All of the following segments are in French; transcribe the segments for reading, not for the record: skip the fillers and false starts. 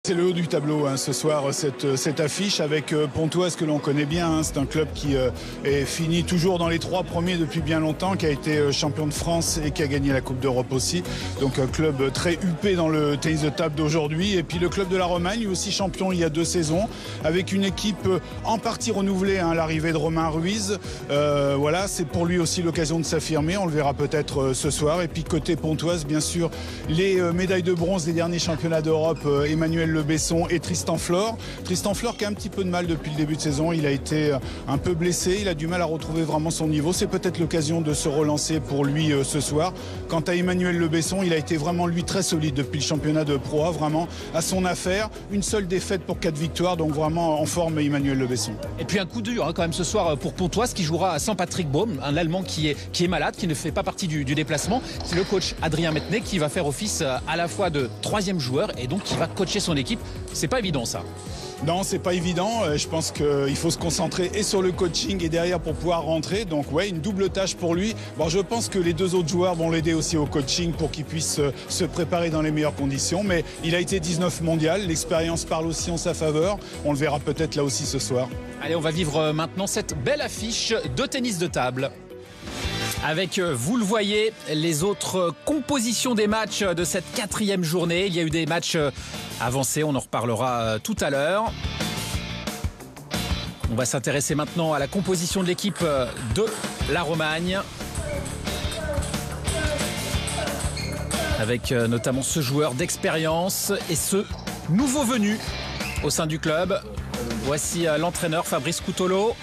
C'est le haut du tableau ce soir, cette affiche avec Pontoise que l'on connaît bien. C'est un club qui est fini toujours dans les 3 premiers depuis bien longtemps, qui a été champion de France et qui a gagné la Coupe d'Europe aussi. Donc un club très huppé dans le tennis de table d'aujourd'hui. Et puis le club de la Romagne, lui aussi champion il y a 2 saisons, avec une équipe en partie renouvelée, l'arrivée de Romain Ruiz. Voilà, c'est pour lui aussi l'occasion de s'affirmer. On le verra peut-être ce soir. Et puis côté Pontoise, bien sûr, les médailles de bronze des derniers championnats d'Europe, Emmanuel Le Besson et Tristan Flore. Tristan Flore qui a un petit peu de mal depuis le début de saison. Il a été un peu blessé. Il a du mal à retrouver vraiment son niveau. C'est peut-être l'occasion de se relancer pour lui ce soir. Quant à Emmanuel Le Besson, il a été vraiment lui très solide depuis le championnat de Pro A, vraiment à son affaire. Une seule défaite pour 4 victoires, donc vraiment en forme Emmanuel Le Besson. Et puis un coup dur quand même ce soir pour Pontoise qui jouera sans Patrick Baum, un Allemand qui est malade, qui ne fait pas partie du déplacement. C'est le coach Adrien Mettenet qui va faire office à la fois de 3e joueur et donc qui va coacher son équipe. C'est pas évident ça. Non, c'est pas évident. Je pense qu'il faut se concentrer et sur le coaching et derrière pour pouvoir rentrer. Donc ouais, une double tâche pour lui. Bon, je pense que les 2 autres joueurs vont l'aider aussi au coaching pour qu'il puisse se préparer dans les meilleures conditions. Mais il a été 19 mondial. L'expérience parle aussi en sa faveur. On le verra peut-être là aussi ce soir. Allez, on va vivre maintenant cette belle affiche de tennis de table. Avec, vous le voyez, les autres compositions des matchs de cette 4e journée. Il y a eu des matchs avancés, on en reparlera tout à l'heure. On va s'intéresser maintenant à la composition de l'équipe de la Romagne. Avec notamment ce joueur d'expérience et ce nouveau venu au sein du club. Voici l'entraîneur Fabrice Coutolo.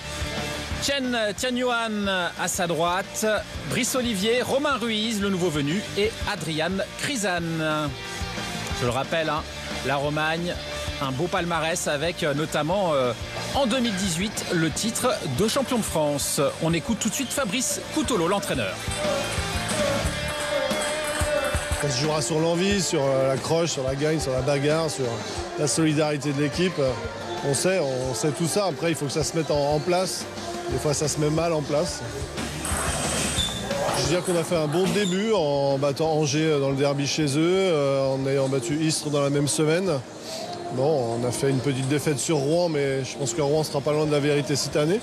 Chen Tianyuan à sa droite, Brice Olivier, Romain Ruiz, le nouveau venu, et Adrian Krizan. Je le rappelle, la Romagne, un beau palmarès avec notamment en 2018 le titre de champion de France. On écoute tout de suite Fabrice Coutolo, l'entraîneur. Ça se jouera sur l'envie, sur la croche, sur la gagne, sur la bagarre, sur la solidarité de l'équipe. On sait tout ça. Après, il faut que ça se mette en place. Des fois, ça se met mal en place. Je veux dire qu'on a fait un bon début en battant Angers dans le derby chez eux, en ayant battu Istres dans la même semaine. Bon, on a fait une petite défaite sur Rouen, mais je pense que Rouen ne sera pas loin de la vérité cette année.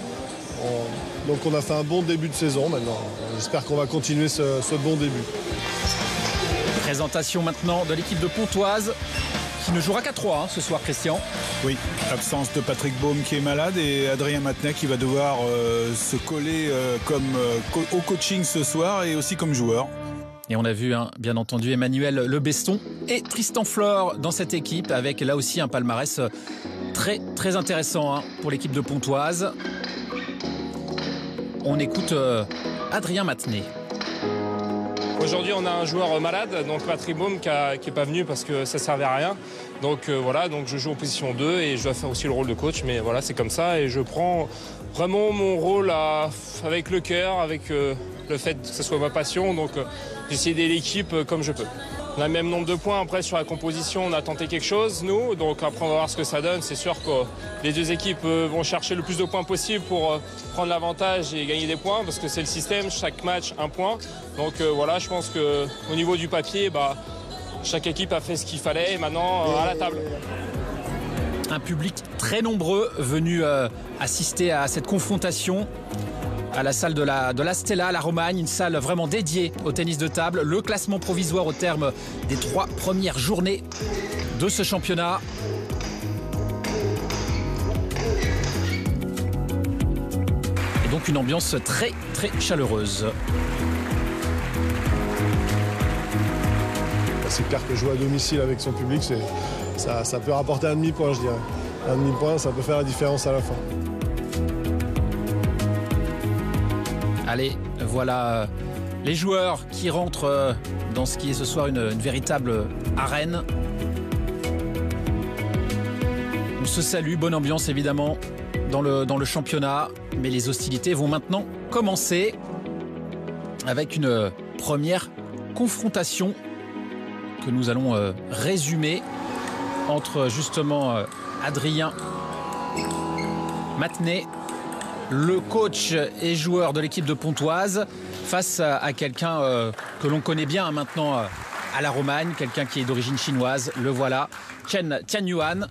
Donc on a fait un bon début de saison maintenant. J'espère qu'on va continuer ce bon début. Présentation maintenant de l'équipe de Pontoise, qui ne jouera qu'à 3 ce soir, Christian. Oui, absence de Patrick Baum qui est malade et Adrien Mettenet qui va devoir se coller au coaching ce soir et aussi comme joueur. Et on a vu, bien entendu, Emmanuel Le Besson et Tristan Flore dans cette équipe, avec là aussi un palmarès très, très intéressant pour l'équipe de Pontoise. On écoute Adrien Mettenet. Aujourd'hui, on a un joueur malade, donc Patrick Baum qui n'est pas venu parce que ça ne servait à rien. Donc voilà, donc je joue en position 2 et je dois faire aussi le rôle de coach. Mais voilà, c'est comme ça et je prends vraiment mon rôle avec le cœur, avec le fait que ce soit ma passion. Donc j'essaie d'aider l'équipe comme je peux. On a le même nombre de points. Après, sur la composition, on a tenté quelque chose, nous. Donc après, on va voir ce que ça donne. C'est sûr que les 2 équipes vont chercher le plus de points possible pour prendre l'avantage et gagner des points. Parce que c'est le système, chaque match, 1 point. Donc voilà, je pense qu'au niveau du papier, chaque équipe a fait ce qu'il fallait. Et maintenant, à la table. Un public très nombreux venu assister à cette confrontation. À la salle de la Stella, la Romagne, une salle vraiment dédiée au tennis de table. Le classement provisoire au terme des 3 premières journées de ce championnat. Et donc une ambiance très très chaleureuse. C'est clair que jouer à domicile avec son public, ça peut rapporter un demi-point, je dirais. Un demi-point, ça peut faire la différence à la fin. Allez, voilà les joueurs qui rentrent dans ce qui est ce soir une véritable arène. On se salue, bonne ambiance évidemment dans le championnat. Mais les hostilités vont maintenant commencer avec une première confrontation que nous allons résumer entre justement Adrien Mettenet, le coach et joueur de l'équipe de Pontoise, face à quelqu'un que l'on connaît bien maintenant à la Romagne, quelqu'un qui est d'origine chinoise, le voilà, Chen Tianyuan,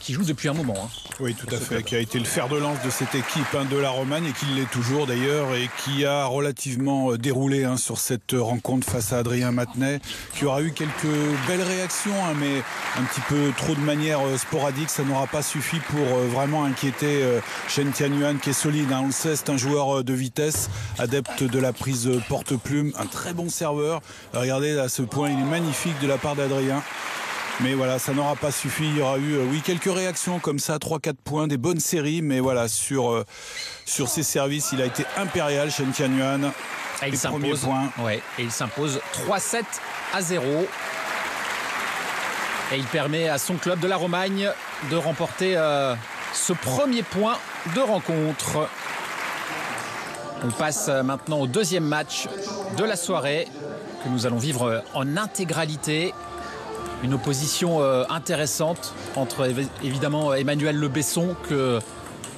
qui joue depuis un moment. Oui, tout à fait, qui a été le fer de lance de cette équipe de la Romagne et qui l'est toujours d'ailleurs et qui a relativement déroulé sur cette rencontre face à Adrien Matenet, qui aura eu quelques belles réactions, mais un petit peu trop de manière sporadique. Ça n'aura pas suffi pour vraiment inquiéter Chen Tianyuan, qui est solide. On le sait, c'est un joueur de vitesse, adepte de la prise porte-plume, un très bon serveur. Regardez, à ce point, il est magnifique de la part d'Adrien. Mais voilà, ça n'aura pas suffi. Il y aura eu, quelques réactions comme ça, 3-4 points, des bonnes séries. Mais voilà, sur ses services, il a été impérial, Chen Tianyuan. Et il s'impose 3-7-0. Et il permet à son club de la Romagne de remporter ce premier point de rencontre. On passe maintenant au deuxième match de la soirée que nous allons vivre en intégralité. Une opposition intéressante entre évidemment Emmanuel Le Besson, que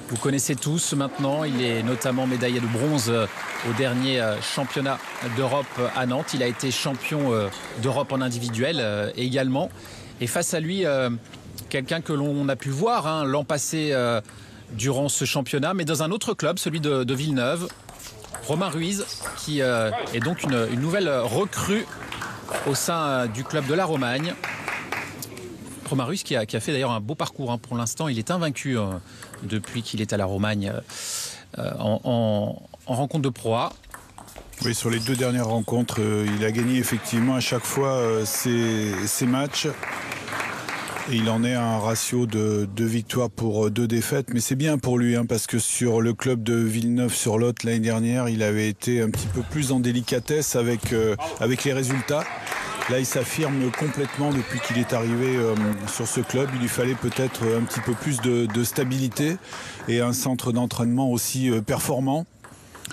vous connaissez tous maintenant. Il est notamment médaillé de bronze au dernier championnat d'Europe à Nantes. Il a été champion d'Europe en individuel également. Et face à lui, quelqu'un que l'on a pu voir l'an passé durant ce championnat, mais dans un autre club, celui de Villeneuve. Romain Ruiz, qui est donc une nouvelle recrue au sein du club de la Romagne. Romain Ruiz qui a fait d'ailleurs un beau parcours. Pour l'instant, il est invaincu depuis qu'il est à la Romagne en rencontre de Pro A. Oui, sur les 2 dernières rencontres, il a gagné effectivement à chaque fois ses matchs. Et il en est à un ratio de 2 victoires pour 2 défaites. Mais c'est bien pour lui, parce que sur le club de Villeneuve-sur-Lot l'année dernière, il avait été un petit peu plus en délicatesse avec les résultats. Là, il s'affirme complètement depuis qu'il est arrivé sur ce club. Il lui fallait peut-être un petit peu plus de stabilité et un centre d'entraînement aussi performant.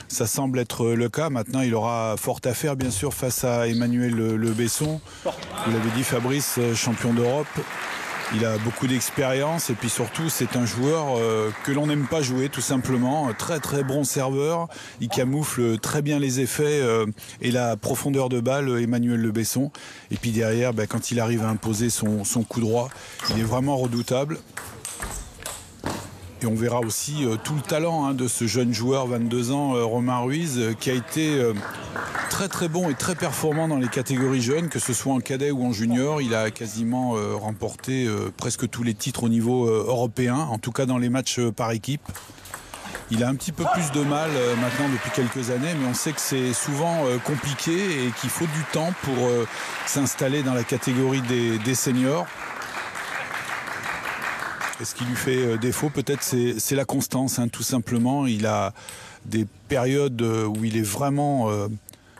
Ça semble être le cas. Maintenant, il aura fort à faire, bien sûr, face à Emmanuel Le Besson. Vous l'avez dit, Fabrice, champion d'Europe. Il a beaucoup d'expérience et puis surtout c'est un joueur que l'on n'aime pas jouer tout simplement. Très très bon serveur, il camoufle très bien les effets et la profondeur de balle, Emmanuel Le Besson. Et puis derrière, quand il arrive à imposer son coup droit, il est vraiment redoutable. Et on verra aussi tout le talent de ce jeune joueur, 22 ans, Romain Ruiz, qui a été très très bon et très performant dans les catégories jeunes, que ce soit en cadet ou en junior. Il a quasiment remporté presque tous les titres au niveau européen, en tout cas dans les matchs par équipe. Il a un petit peu plus de mal maintenant depuis quelques années, mais on sait que c'est souvent compliqué et qu'il faut du temps pour s'installer dans la catégorie des seniors. Et ce qui lui fait défaut, peut-être, c'est la constance, tout simplement. Il a des périodes où il est vraiment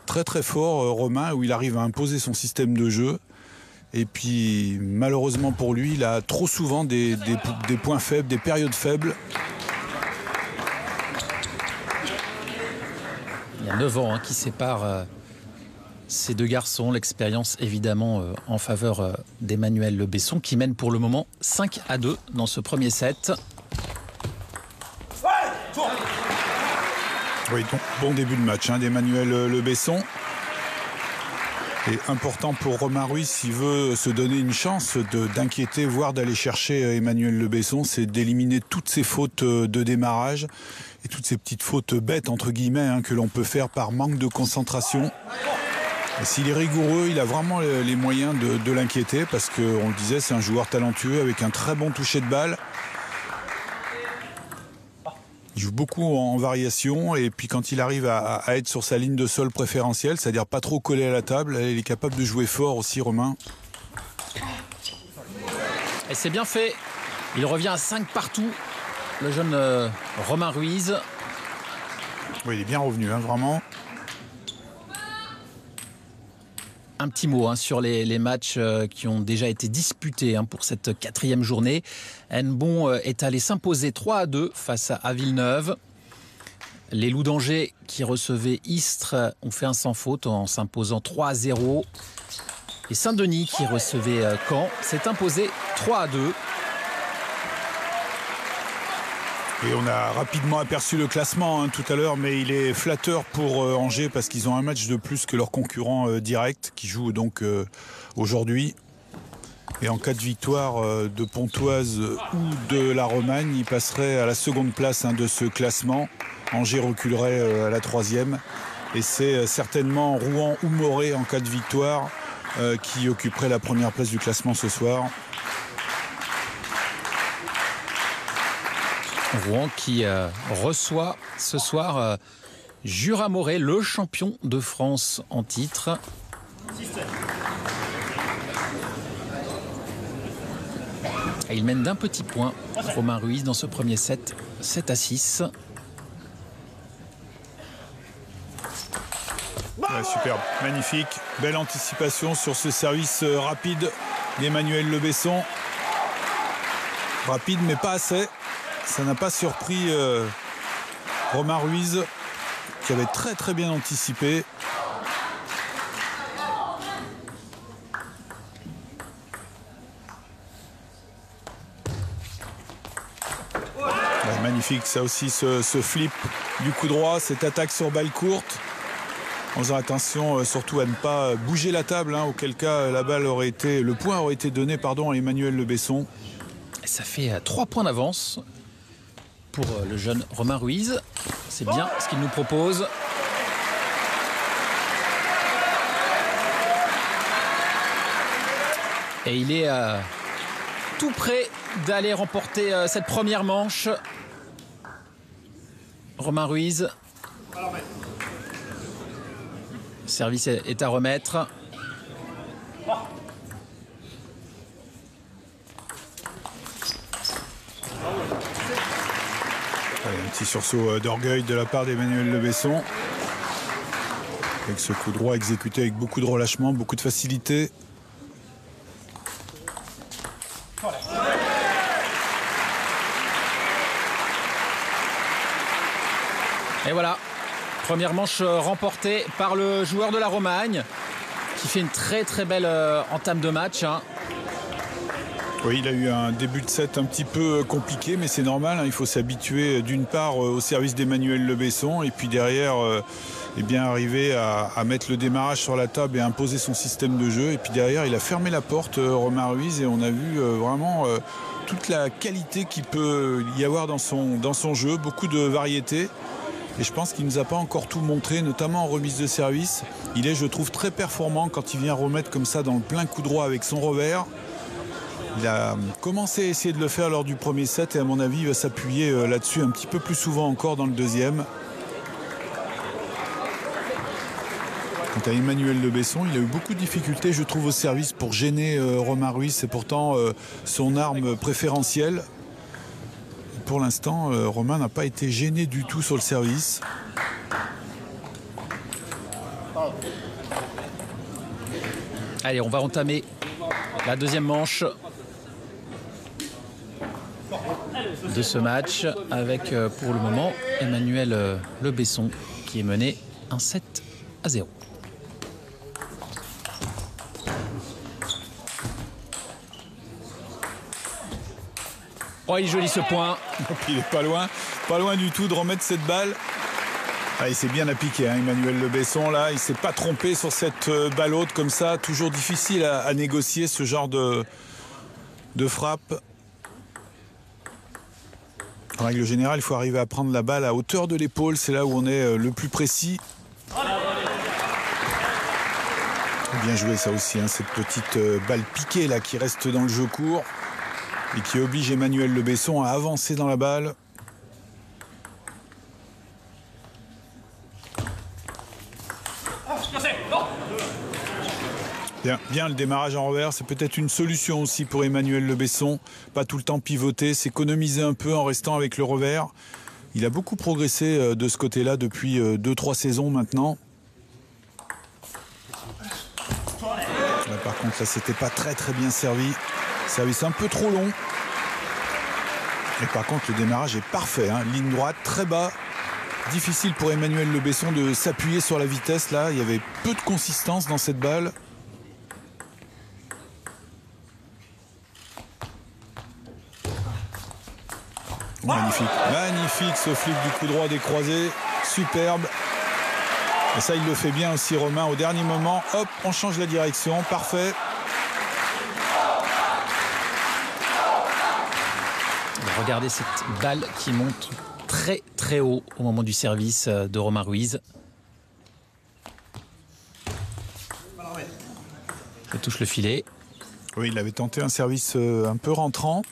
très très fort, Romain, où il arrive à imposer son système de jeu. Et puis, malheureusement pour lui, il a trop souvent des points faibles, des périodes faibles. Il y a 9 ans qui séparent ces 2 garçons. L'expérience évidemment en faveur d'Emmanuel Le Besson, qui mène pour le moment 5-2 dans ce premier set. Oui, bon début de match d'Emmanuel Le Besson. Et important pour Romain Ruiz, s'il veut se donner une chance d'inquiéter, voire d'aller chercher Emmanuel Le Besson, c'est d'éliminer toutes ces fautes de démarrage et toutes ces petites fautes bêtes, entre guillemets, que l'on peut faire par manque de concentration. S'il est rigoureux, il a vraiment les moyens de l'inquiéter, parce qu'on le disait, c'est un joueur talentueux avec un très bon toucher de balle. Il joue beaucoup en variation et puis quand il arrive à être sur sa ligne de sol préférentielle, c'est-à-dire pas trop collé à la table, il est capable de jouer fort aussi, Romain. Et c'est bien fait. Il revient à 5 partout, le jeune Romain Ruiz. Oui, il est bien revenu, vraiment. Un petit mot sur les matchs qui ont déjà été disputés pour cette 4e journée. Hennebont est allé s'imposer 3-2 face à Villeneuve. Les Loups d'Angers qui recevaient Istres ont fait un sans faute en s'imposant 3-0. Et Saint-Denis qui recevait Caen s'est imposé 3-2. Et on a rapidement aperçu le classement tout à l'heure, mais il est flatteur pour Angers parce qu'ils ont un match de plus que leurs concurrents directs qui jouent donc aujourd'hui. Et en cas de victoire de Pontoise ou de la Romagne, ils passeraient à la seconde place de ce classement. Angers reculerait à la 3e. Et c'est certainement Rouen ou Morée en cas de victoire qui occuperait la première place du classement ce soir. Rouen qui reçoit ce soir Jura-Morée, le champion de France en titre. Et il mène d'un petit point Romain Ruiz dans ce premier set, 7-6. Ouais, superbe, magnifique, belle anticipation sur ce service rapide d'Emmanuel Le Besson. Rapide mais pas assez. Ça n'a pas surpris Romain Ruiz qui avait très bien anticipé. Ouais, magnifique ça aussi ce flip du coup droit, cette attaque sur balle courte. En faisant attention surtout à ne pas bouger la table, auquel cas la balle aurait été, le point aurait été donné à Emmanuel Le Besson. Et ça fait 3 points d'avance pour le jeune Romain Ruiz. C'est bien ce qu'il nous propose. Et il est tout près d'aller remporter cette première manche. Romain Ruiz. Service est à remettre. Un petit sursaut d'orgueil de la part d'Emmanuel Le Besson. Avec ce coup droit exécuté avec beaucoup de relâchement, beaucoup de facilité. Et voilà, première manche remportée par le joueur de la Romagne qui fait une très belle entame de match. Oui, il a eu un début de set un petit peu compliqué, mais c'est normal. Il faut s'habituer d'une part au service d'Emmanuel Le Besson et puis derrière arriver à mettre le démarrage sur la table et imposer son système de jeu. Et puis derrière, il a fermé la porte, Romain Ruiz, et on a vu vraiment toute la qualité qu'il peut y avoir dans son jeu, beaucoup de variété. Et je pense qu'il ne nous a pas encore tout montré, notamment en remise de service. Il est, je trouve, très performant quand il vient remettre comme ça dans le plein coup droit avec son revers. Il a commencé à essayer de le faire lors du premier set et à mon avis, il va s'appuyer là-dessus un petit peu plus souvent encore dans le deuxième. Quant à Emmanuel Le Besson, il a eu beaucoup de difficultés, je trouve, au service pour gêner Romain Ruiz. C'est pourtant son arme préférentielle. Pour l'instant, Romain n'a pas été gêné du tout sur le service. Allez, on va entamer la deuxième manche de ce match avec, pour le moment, Emmanuel Le Besson qui est mené 1-7-0. Oh, il est joli ce point. Il est pas loin du tout de remettre cette balle. Ah, il s'est bien appliqué, Emmanuel Le Besson, là. Il s'est pas trompé sur cette balle haute comme ça. Toujours difficile à négocier ce genre de frappe. En règle générale, il faut arriver à prendre la balle à hauteur de l'épaule. C'est là où on est le plus précis. Bien joué ça aussi, cette petite balle piquée là qui reste dans le jeu court et qui oblige Emmanuel Le Besson à avancer dans la balle. Bien le démarrage en revers, c'est peut-être une solution aussi pour Emmanuel Le Besson. Pas tout le temps pivoter, s'économiser un peu en restant avec le revers. Il a beaucoup progressé de ce côté-là depuis 2-3 saisons maintenant. Là, par contre, là, c'était pas très bien servi. Service un peu trop long. Et par contre, le démarrage est parfait. Ligne droite, très bas. Difficile pour Emmanuel Le Besson de s'appuyer sur la vitesse. Là, il y avait peu de consistance dans cette balle. Magnifique, magnifique ce flic du coup droit des croisés, superbe. Et ça, il le fait bien aussi, Romain, au dernier moment. Hop, on change la direction, parfait. Regardez cette balle qui monte très très haut au moment du service de Romain Ruiz. Ça touche le filet. Oui, il avait tenté un service un peu rentrant.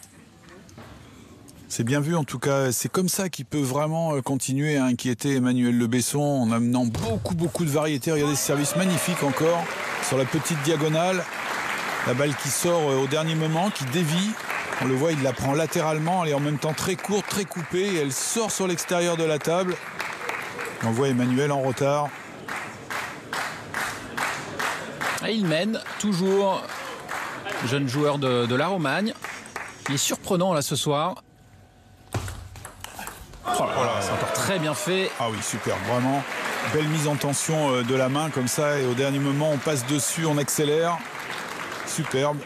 C'est bien vu en tout cas, c'est comme ça qu'il peut vraiment continuer à inquiéter Emmanuel Le Besson en amenant beaucoup de variété. Regardez ce service magnifique encore sur la petite diagonale. La balle qui sort au dernier moment, qui dévie. On le voit, il la prend latéralement, elle est en même temps très courte, très coupée et elle sort sur l'extérieur de la table. On voit Emmanuel en retard. Et il mène toujours, jeune joueur de la Romagne. Il est surprenant là ce soir. Oh là là, c'est encore très bien fait. Ah oui, super, vraiment. Belle mise en tension de la main comme ça et au dernier moment on passe dessus, on accélère. Superbe.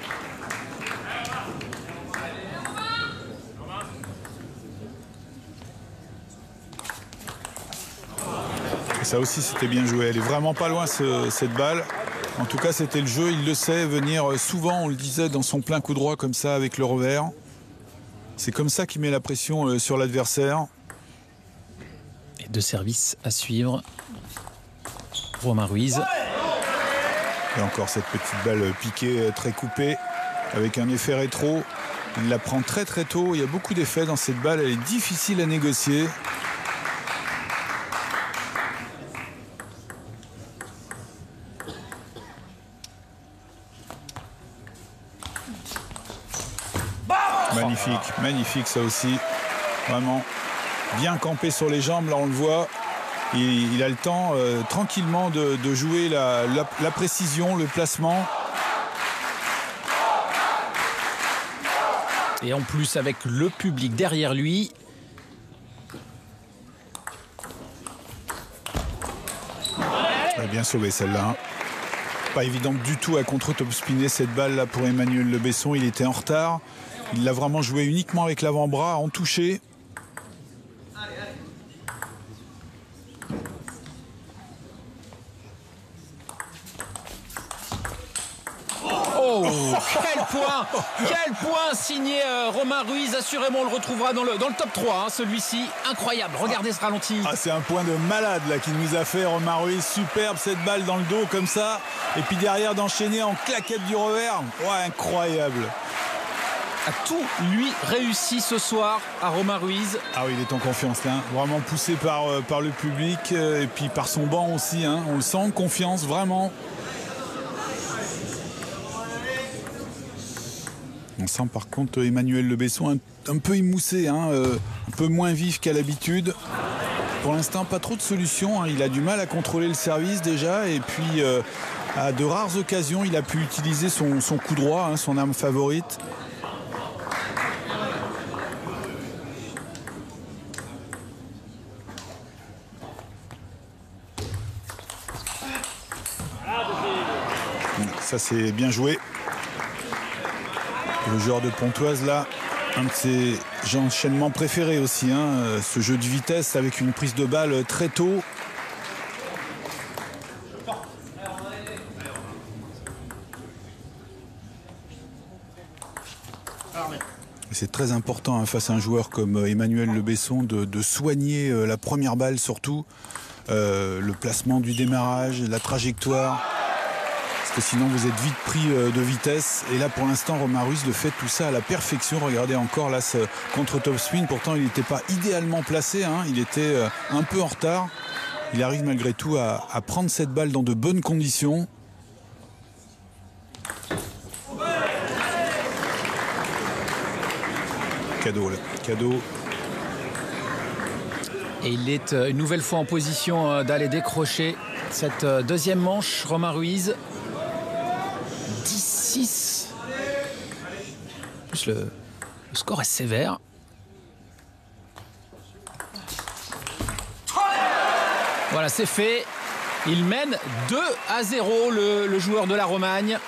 Et ça aussi c'était bien joué, elle est vraiment pas loin cette balle. En tout cas c'était le jeu, il le sait, venir souvent, on le disait, dans son plein coup droit comme ça avec le revers. C'est comme ça qu'il met la pression sur l'adversaire. Et deux services à suivre. Romain Ruiz. Et encore cette petite balle piquée, très coupée, avec un effet rétro. Il la prend très tôt. Il y a beaucoup d'effets dans cette balle. Elle est difficile à négocier. Magnifique, magnifique ça aussi. Vraiment bien campé sur les jambes, là on le voit. Il a le temps tranquillement de jouer la précision, le placement. Et en plus avec le public derrière lui. Bien sauvé celle-là. Hein. Pas évident du tout à contre-top-spinner cette balle-là pour Emmanuel Le Besson. Il était en retard. Il l'a vraiment joué uniquement avec l'avant-bras, en touché. Oh, quel point signé Romain Ruiz. Assurément, on le retrouvera dans le top 3, hein, celui-ci. Incroyable, regardez ce ralenti. Ah, c'est un point de malade là qu'il nous a fait Romain Ruiz. Superbe cette balle dans le dos comme ça. Et puis derrière d'enchaîner en claquette du revers. Ouais, incroyable. A tout lui réussi ce soir à Romain Ruiz. Ah oui, il est en confiance là, vraiment poussé par le public et puis par son banc aussi, hein. On le sent, confiance vraiment. On sent par contre Emmanuel Le Besson un peu émoussé, hein, un peu moins vif qu'à l'habitude. Pour l'instant, pas trop de solutions, hein. Il a du mal à contrôler le service déjà et puis à de rares occasions, il a pu utiliser son coup droit, hein, son arme favorite. Ça c'est bien joué. Le joueur de Pontoise là, un de ses enchaînements préférés aussi, hein, ce jeu de vitesse avec une prise de balle très tôt. C'est très important, hein, face à un joueur comme Emmanuel Le Besson de soigner la première balle surtout, le placement du démarrage, la trajectoire. Parce que sinon vous êtes vite pris de vitesse. Et là pour l'instant Romain Ruiz le fait tout ça à la perfection. Regardez encore là ce contre-top spin. Pourtant il n'était pas idéalement placé, hein. Il était un peu en retard. Il arrive malgré tout à prendre cette balle dans de bonnes conditions. Cadeau là, cadeau. Et il est une nouvelle fois en position d'aller décrocher cette deuxième manche. Romain Ruiz. 10-6. Plus le score est sévère. Voilà, c'est fait. Il mène 2-0 le joueur de la Romagne.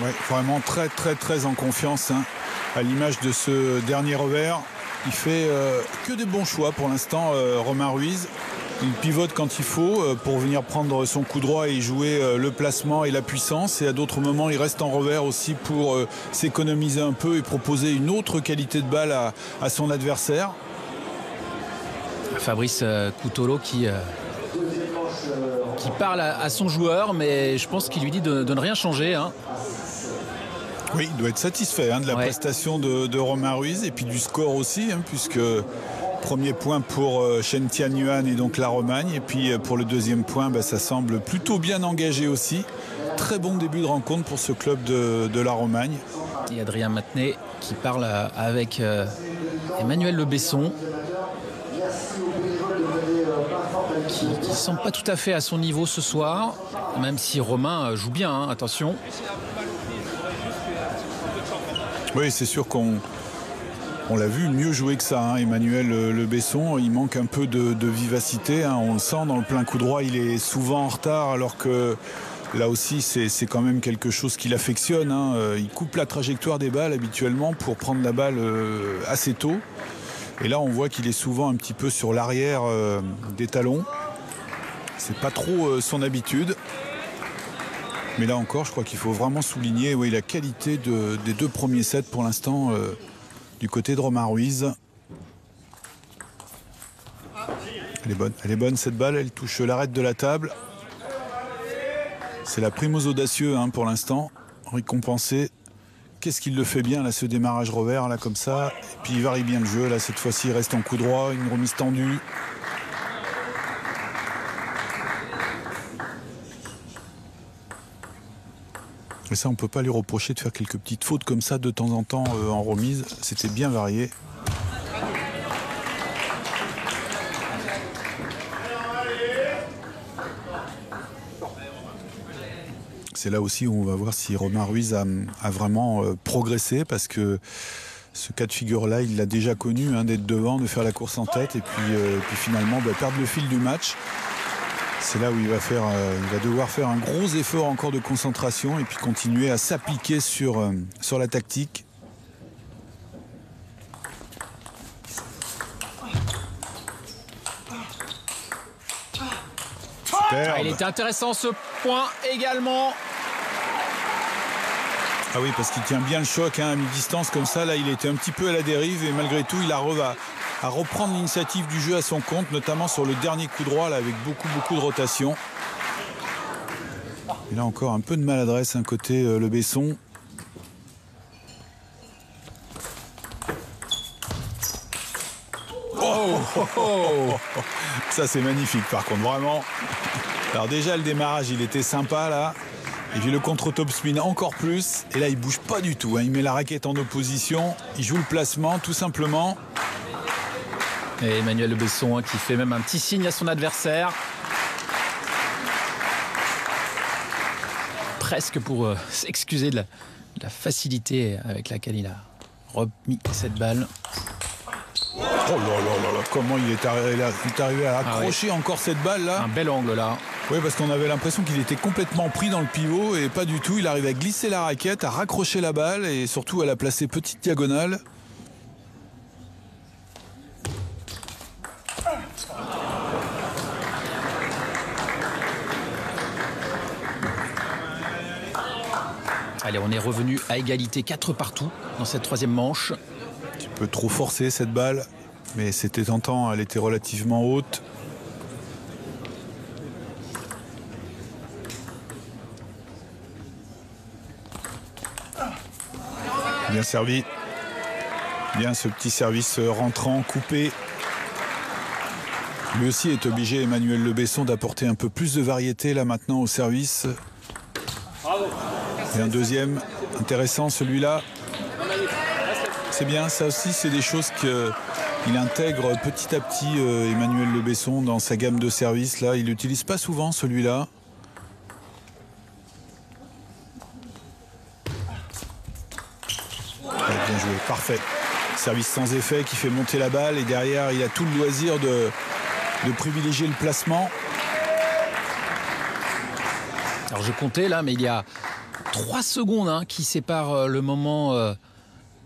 Ouais, vraiment très en confiance, hein. à l'image de ce dernier revers. Il fait que des bons choix pour l'instant, Romain Ruiz. Il pivote quand il faut pour venir prendre son coup droit et jouer le placement et la puissance. Et à d'autres moments, il reste en revers aussi pour s'économiser un peu et proposer une autre qualité de balle à son adversaire. Fabrice Coutolo qui parle à son joueur, mais je pense qu'il lui dit de ne rien changer. Hein. Oui, il doit être satisfait de la prestation de Romain Ruiz et puis du score aussi, puisque premier point pour Chen Tianyuan et donc la Romagne. Et puis pour le deuxième point, ça semble plutôt bien engagé aussi. Très bon début de rencontre pour ce club de la Romagne. Et Adrien Matenet qui parle avec Emmanuel Le Besson. Qui ne semble pas tout à fait à son niveau ce soir, même si Romain joue bien, attention. Oui, c'est sûr qu'on l'a vu mieux jouer que ça, Emmanuel Le Besson. Il manque un peu de vivacité, on le sent dans le plein coup droit, il est souvent en retard, alors que là aussi c'est quand même quelque chose qu'il affectionne. Il coupe la trajectoire des balles habituellement pour prendre la balle assez tôt. Et là on voit qu'il est souvent un petit peu sur l'arrière des talons. C'est pas trop son habitude. Mais là encore, je crois qu'il faut vraiment souligner la qualité des deux premiers sets pour l'instant du côté de Romain Ruiz. Elle est bonne cette balle, elle touche l'arête de la table. C'est la prime aux audacieux pour l'instant, récompensé. Qu'est-ce qu'il le fait bien là, ce démarrage revers là comme ça. Et puis il varie bien le jeu là, cette fois-ci il reste en coup droit, une remise tendue. Mais ça, on ne peut pas lui reprocher de faire quelques petites fautes comme ça de temps en temps en remise. C'était bien varié. C'est là aussi où on va voir si Romain Ruiz a vraiment progressé, parce que ce cas de figure-là, il l'a déjà connu, d'être devant, de faire la course en tête et puis finalement perdre le fil du match. C'est là où il va devoir faire un gros effort encore de concentration et puis continuer à s'appliquer sur la tactique. Il était intéressant ce point également. Ah oui, parce qu'il tient bien le choc à mi-distance comme ça. Là, il était un petit peu à la dérive et malgré tout, il arrive à reprendre l'initiative du jeu à son compte, notamment sur le dernier coup droit là, avec beaucoup de rotation. Et là encore un peu de maladresse côté Le Besson. Ça c'est magnifique par contre, vraiment. Alors déjà le démarrage il était sympa là. Et puis le contre-topspin encore plus. Et là il bouge pas du tout, il met la raquette en opposition. Il joue le placement tout simplement. Et Emmanuel Le Besson qui fait même un petit signe à son adversaire. Presque pour s'excuser de la facilité avec laquelle il a remis cette balle. Oh là là là, comment il est arrivé à accrocher encore cette balle là. Un bel angle là. Oui, parce qu'on avait l'impression qu'il était complètement pris dans le pivot et pas du tout. Il arrive à glisser la raquette, à raccrocher la balle et surtout à la placer petite diagonale. Allez, on est revenu à égalité 4 partout dans cette troisième manche. Un petit peu trop forcé cette balle, mais c'était tentant, elle était relativement haute. Bien servi. Bien ce petit service rentrant, coupé. Lui aussi est obligé, Emmanuel Le Besson, d'apporter un peu plus de variété là maintenant au service. Et un deuxième, intéressant celui-là. C'est bien, ça aussi c'est des choses qu'il intègre petit à petit Emmanuel Le Besson dans sa gamme de services. Là, il l'utilise pas souvent celui-là. Bien joué, parfait. Service sans effet qui fait monter la balle et derrière il a tout le loisir de privilégier le placement. Alors je comptais là, mais il y a 3 secondes qui séparent le moment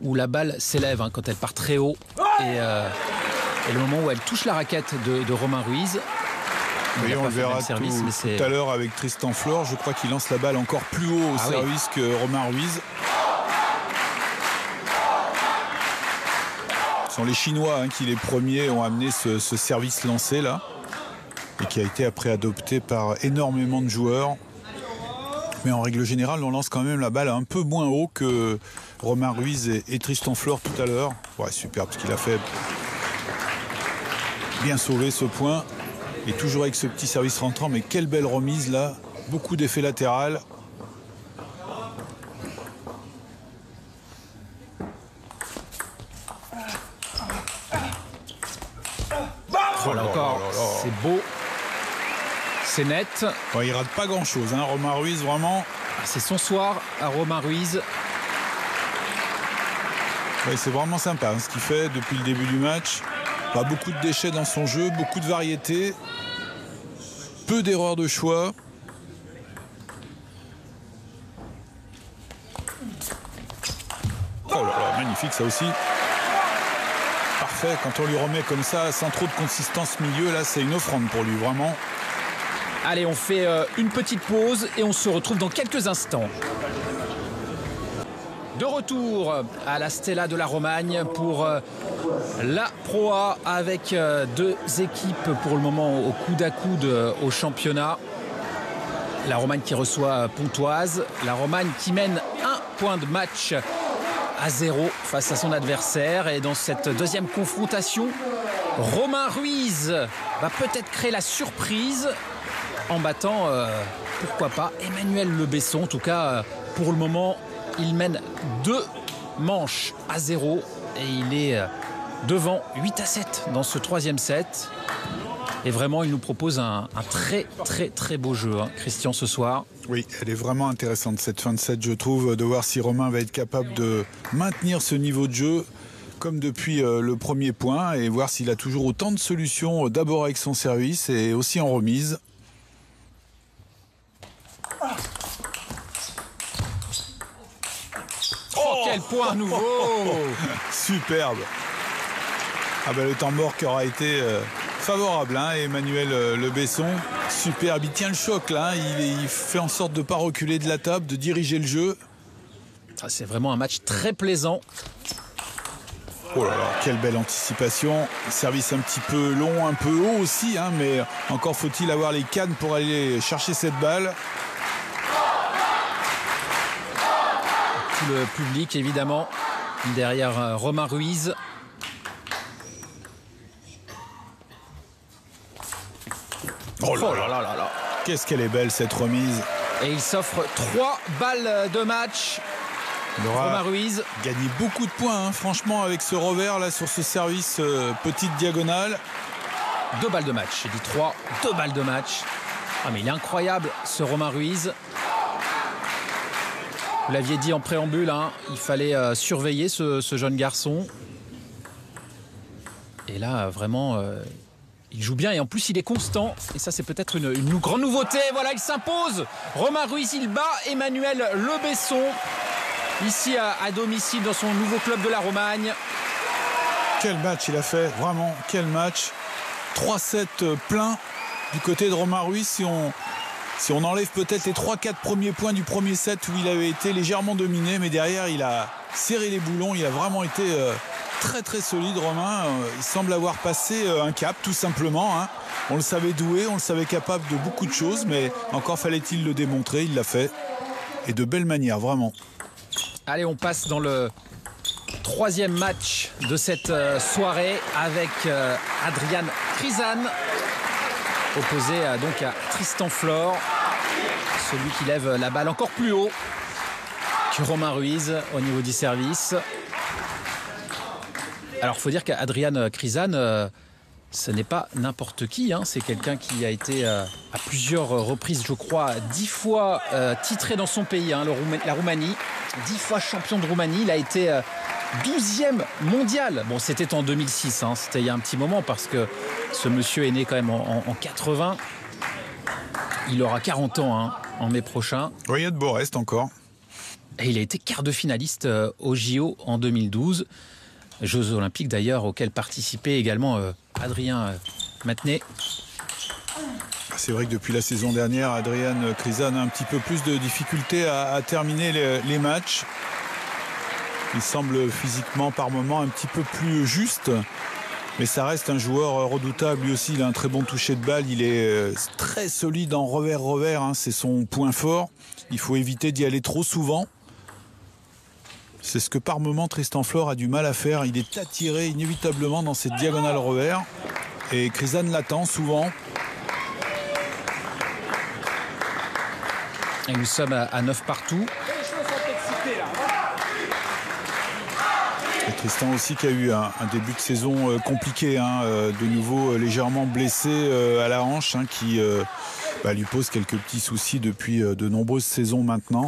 où la balle s'élève, hein, quand elle part très haut. Et le moment où elle touche la raquette de Romain Ruiz. Oui, on le verra tout à l'heure avec Tristan Flor. Je crois qu'il lance la balle encore plus haut au service que Romain Ruiz. Ce sont les Chinois qui les premiers ont amené ce service lancé là et qui a été après adopté par énormément de joueurs. Mais en règle générale, on lance quand même la balle un peu moins haut que Romain Ruiz et Tristan Flor tout à l'heure. Ouais, super ce qu'il a fait. Bien sauvé ce point. Et toujours avec ce petit service rentrant, mais quelle belle remise là. Beaucoup d'effets latéral. Voilà encore, c'est beau. C'est net. Ouais, il rate pas grand chose, Romain Ruiz vraiment. C'est son soir à Romain Ruiz. Ouais, c'est vraiment sympa ce qu'il fait depuis le début du match. Pas beaucoup de déchets dans son jeu, beaucoup de variété. Peu d'erreurs de choix. Oh là là, magnifique ça aussi. Parfait, quand on lui remet comme ça, sans trop de consistance milieu, là c'est une offrande pour lui, vraiment. Allez, on fait une petite pause et on se retrouve dans quelques instants. De retour à la Stella de la Romagne pour la Pro A avec deux équipes pour le moment au coude à coude au championnat. La Romagne qui reçoit Pontoise, la Romagne qui mène 1 point de match à 0 face à son adversaire. Et dans cette deuxième confrontation, Romain Ruiz va peut-être créer la surprise en battant, pourquoi pas, Emmanuel Le Besson. En tout cas, pour le moment, il mène 2 manches à 0 et il est devant 8-7 dans ce troisième set. Et vraiment, il nous propose un très beau jeu, Christian, ce soir. Oui, elle est vraiment intéressante cette fin de set, je trouve, de voir si Romain va être capable de maintenir ce niveau de jeu comme depuis le premier point et voir s'il a toujours autant de solutions, d'abord avec son service et aussi en remise. Oh, quel point nouveau. Superbe. Le temps mort qui aura été favorable, Emmanuel Le Besson. Superbe, il tient le choc là, il fait en sorte de ne pas reculer de la table, de diriger le jeu. C'est vraiment un match très plaisant. Oh là là, quelle belle anticipation. Service un petit peu long, un peu haut aussi, mais encore faut-il avoir les cannes pour aller chercher cette balle. Tout le public évidemment derrière Romain Ruiz. Oh là là là là. Qu'est-ce qu'elle est belle cette remise. Et il s'offre 3 balles de match. Romain Ruiz gagné beaucoup de points, franchement, avec ce revers là sur ce service petite diagonale. 2 balles de match, j'ai dit 3, 2 balles de match. Mais il est incroyable ce Romain Ruiz. Vous l'aviez dit en préambule, il fallait surveiller ce jeune garçon. Et là, vraiment, il joue bien et en plus, il est constant. Et ça, c'est peut-être une grande nouveauté. Voilà, il s'impose. Romain Ruiz, il bat Emmanuel Le Besson. Ici, à domicile, dans son nouveau club de la Romagne. Quel match il a fait, vraiment, quel match. 3-7 pleins du côté de Romain Ruiz. Si on enlève peut-être les 3-4 premiers points du premier set où il avait été légèrement dominé, mais derrière il a serré les boulons, il a vraiment été très solide Romain. Il semble avoir passé un cap tout simplement. On le savait doué, on le savait capable de beaucoup de choses, mais encore fallait-il le démontrer, il l'a fait. Et de belle manière, vraiment. Allez, on passe dans le troisième match de cette soirée avec Adrian Krizan. Opposé donc à Tristan Flor, celui qui lève la balle encore plus haut que Romain Ruiz au niveau du service. Alors il faut dire qu'Adrian Krizan, ce n'est pas n'importe qui, c'est quelqu'un qui a été à plusieurs reprises, je crois, 10 fois titré dans son pays, la Roumanie, 10 fois champion de Roumanie. Il a été 12e mondial. Bon, c'était en 2006, c'était il y a un petit moment parce que ce monsieur est né quand même en 80. Il aura 40 ans en mai prochain. Oui, il y a de beaux restes encore. Et il a été quart de finaliste au JO en 2012. Jeux olympiques d'ailleurs auxquels participait également Adrien Matenet. C'est vrai que depuis la saison dernière, Adrian Krizan a un petit peu plus de difficultés à terminer les matchs. Il semble physiquement par moments un petit peu plus juste. Mais ça reste un joueur redoutable. Lui aussi, il a un très bon toucher de balle. Il est très solide en revers-revers. Hein. C'est son point fort. Il faut éviter d'y aller trop souvent. C'est ce que par moment Tristan Flor a du mal à faire. Il est attiré inévitablement dans cette diagonale revers. Et Krizan l'attend souvent. Et nous sommes à 9 partout. Et Tristan aussi qui a eu un début de saison compliqué, hein, de nouveau légèrement blessé à la hanche, hein, qui lui pose quelques petits soucis depuis de nombreuses saisons maintenant.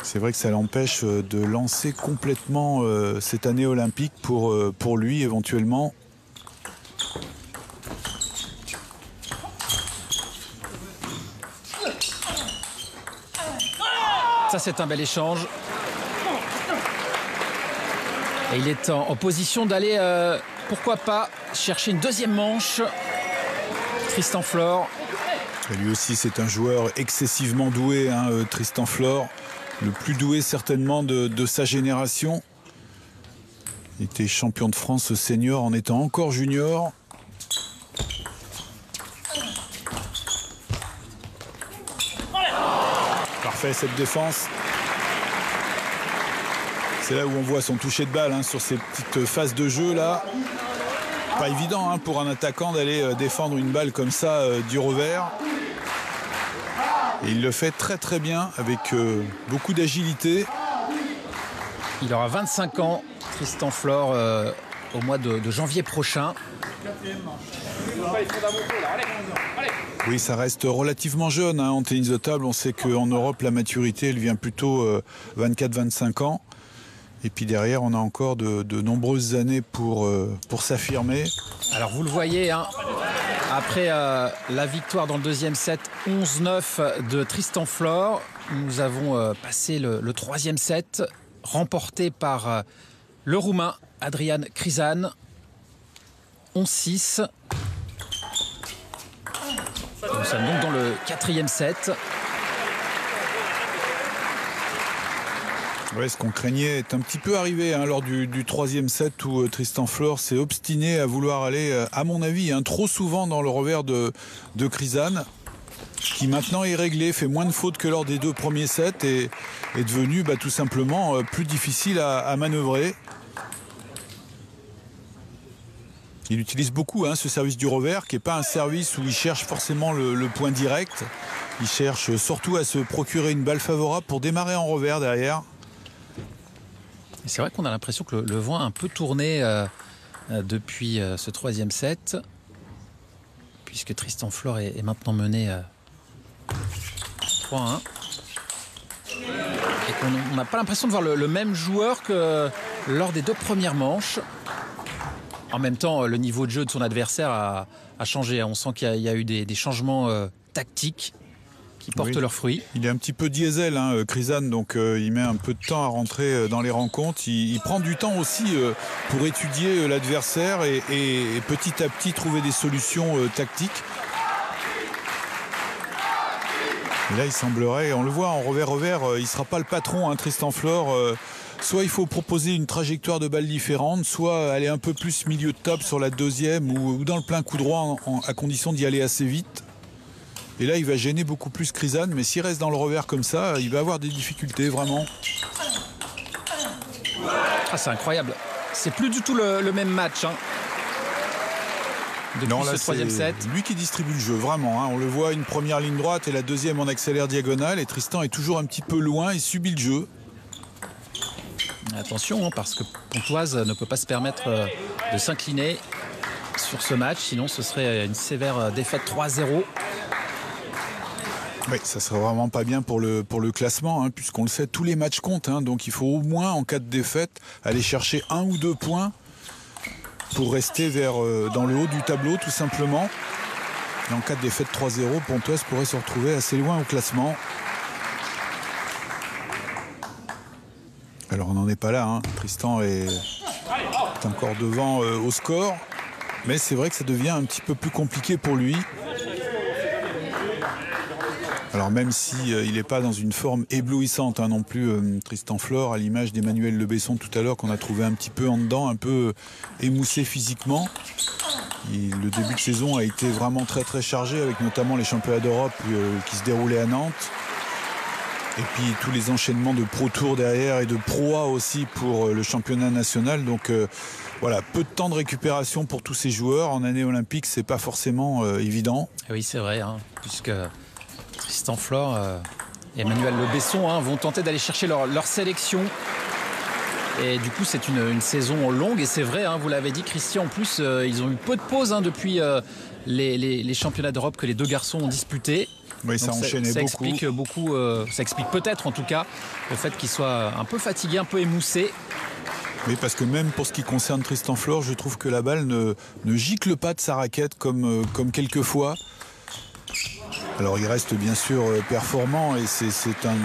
C'est vrai que ça l'empêche de lancer complètement cette année olympique pour lui éventuellement. Ça, c'est un bel échange. Et il est en position d'aller, pourquoi pas, chercher une deuxième manche. Tristan Flor. Et lui aussi, c'est un joueur excessivement doué, hein, Tristan Flor. Le plus doué certainement de sa génération. Il était champion de France senior en étant encore junior. Parfait cette défense. C'est là où on voit son toucher de balle, hein, sur ces petites phases de jeu là. Pas évident, hein, pour un attaquant d'aller défendre une balle comme ça du revers. Et il le fait très très bien avec beaucoup d'agilité. Il aura 25 ans, Tristan Flor, au mois de janvier prochain. Oui, ça reste relativement jeune, hein, en tennis de table. On sait qu'en Europe, la maturité, elle vient plutôt 24-25 ans. Et puis derrière, on a encore de nombreuses années pour s'affirmer. Alors vous le voyez, hein, après la victoire dans le deuxième set, 11-9 de Tristan Flor, nous avons passé le troisième set, remporté par le Roumain Adrian Krizan, 11-6. Nous sommes donc dans le quatrième set. Ouais, ce qu'on craignait est un petit peu arrivé, hein, lors du troisième set où Tristan Flor s'est obstiné à vouloir aller, à mon avis, hein, trop souvent dans le revers de Krizan, qui maintenant est réglé, fait moins de fautes que lors des deux premiers sets et est devenu tout simplement plus difficile à manœuvrer. Il utilise beaucoup, hein, ce service du revers, qui n'est pas un service où il cherche forcément le point direct. Il cherche surtout à se procurer une balle favorable pour démarrer en revers derrière. C'est vrai qu'on a l'impression que le vent a un peu tourné depuis ce troisième set, puisque Tristan Flor est maintenant mené 3-1. Et qu'on n'a pas l'impression de voir le même joueur que lors des deux premières manches. En même temps, le niveau de jeu de son adversaire a changé. On sent qu'il y a eu des changements tactiques qui portent leurs fruits. Il est un petit peu diesel, hein, Krizan, donc il met un peu de temps à rentrer dans les rencontres. Il prend du temps aussi pour étudier l'adversaire et petit à petit trouver des solutions tactiques. Et là, il semblerait, on le voit en revers-revers, il ne sera pas le patron, hein, Tristan Flor. Soit il faut proposer une trajectoire de balle différente, soit aller un peu plus milieu de table sur la deuxième ou dans le plein coup droit à condition d'y aller assez vite. Et là, il va gêner beaucoup plus Krizan, mais s'il reste dans le revers comme ça, il va avoir des difficultés, vraiment. Ah, c'est incroyable. C'est plus du tout le même match, hein, depuis ce troisième set. Lui qui distribue le jeu, vraiment, hein. On le voit, une première ligne droite et la deuxième en accélère diagonale. Et Tristan est toujours un petit peu loin, il subit le jeu. Attention, hein, parce que Pontoise ne peut pas se permettre de s'incliner sur ce match, sinon ce serait une sévère défaite 3-0. Oui, ça serait vraiment pas bien pour le classement, hein, puisqu'on le sait, tous les matchs comptent, hein, donc il faut au moins, en cas de défaite, aller chercher 1 ou 2 points pour rester dans le haut du tableau, tout simplement. Et en cas de défaite 3-0, Pontoise pourrait se retrouver assez loin au classement. Alors on n'en est pas là, hein. Tristan est encore devant au score, mais c'est vrai que ça devient un petit peu plus compliqué pour lui. Alors même si il n'est pas dans une forme éblouissante non plus, Tristan Flor, à l'image d'Emmanuel Le Besson tout à l'heure, qu'on a trouvé un petit peu en dedans, un peu émoussé physiquement. Le début de saison a été vraiment très très chargé, avec notamment les championnats d'Europe qui se déroulaient à Nantes. Et puis tous les enchaînements de Pro Tour derrière et de Pro A aussi pour le championnat national. Donc voilà, peu de temps de récupération pour tous ces joueurs. En année olympique, c'est pas forcément évident. Oui, c'est vrai, hein, puisque Tristan Flor et Emmanuel Le Besson vont tenter d'aller chercher leur sélection. Et du coup, c'est une saison longue. Et c'est vrai, hein, vous l'avez dit, Christian, en plus, ils ont eu peu de pauses depuis les championnats d'Europe que les deux garçons ont disputés. Oui, ça enchaînait beaucoup. Ça explique peut-être, en tout cas, le fait qu'ils soient un peu fatigués, un peu émoussés. Oui, parce que même pour ce qui concerne Tristan Flor, je trouve que la balle ne gicle pas de sa raquette comme quelquefois. Alors il reste bien sûr performant et c'est un